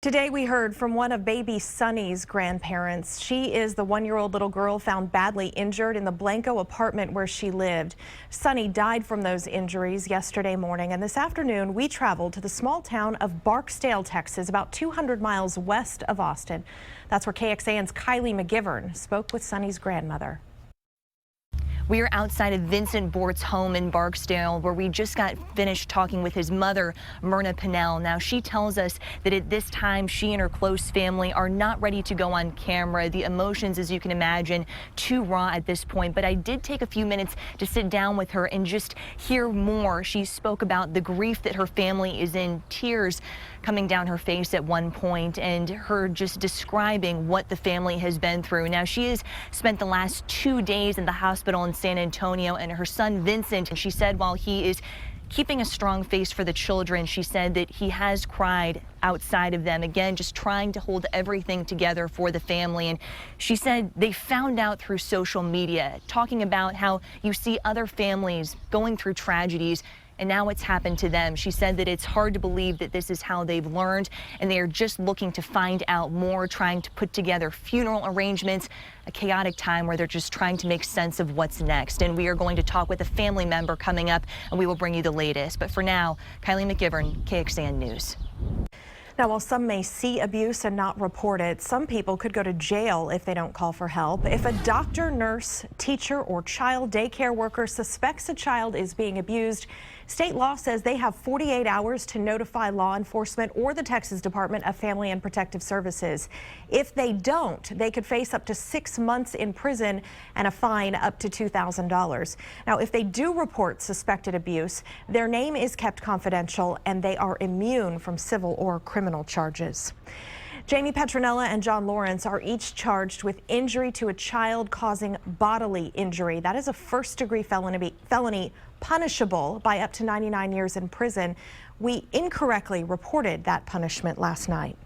Today we heard from one of baby Sunny's grandparents. She is the one-year-old little girl found badly injured in the Blanco apartment where she lived. Sunny died from those injuries yesterday morning, and this afternoon we traveled to the small town of Barksdale, Texas, about 200 miles west of Austin. That's where KXAN's Kylie McGivern spoke with Sunny's grandmother. We are outside of Vincent Bort's home in Barksdale, where we just got finished talking with his mother, Myrna Pinnell. Now, she tells us that at this time, she and her close family are not ready to go on camera. The emotions, as you can imagine, too raw at this point. But I did take a few minutes to sit down with her and just hear more. She spoke about the grief that her family is in, tears coming down her face at one point, and her just describing what the family has been through. Now, she has spent the last 2 days in the hospital in San Antonio, and her son Vincent, and she said while he is keeping a strong face for the children, she said that he has cried outside of them, again just trying to hold everything together for the family. And she said they found out through social media, talking about how you see other families going through tragedies, and now it's happened to them. She said that it's hard to believe that this is how they've learned, and they are just looking to find out more, trying to put together funeral arrangements, a chaotic time where they're just trying to make sense of what's next. And we are going to talk with a family member coming up, and we will bring you the latest. But for now, Kylie McGivern, KXAN News. Now, while some may see abuse and not report it, some people could go to jail if they don't call for help. If a doctor, nurse, teacher, or child daycare worker suspects a child is being abused, state law says they have 48 hours to notify law enforcement or the Texas Department of Family and Protective Services. If they don't, they could face up to 6 months in prison and a fine up to $2,000. Now, if they do report suspected abuse, their name is kept confidential and they are immune from civil or criminal charges. Jamie Petronella and John Lawrence are each charged with injury to a child causing bodily injury. That is a first-degree felony punishable by up to 99 years in prison. We incorrectly reported that punishment last night.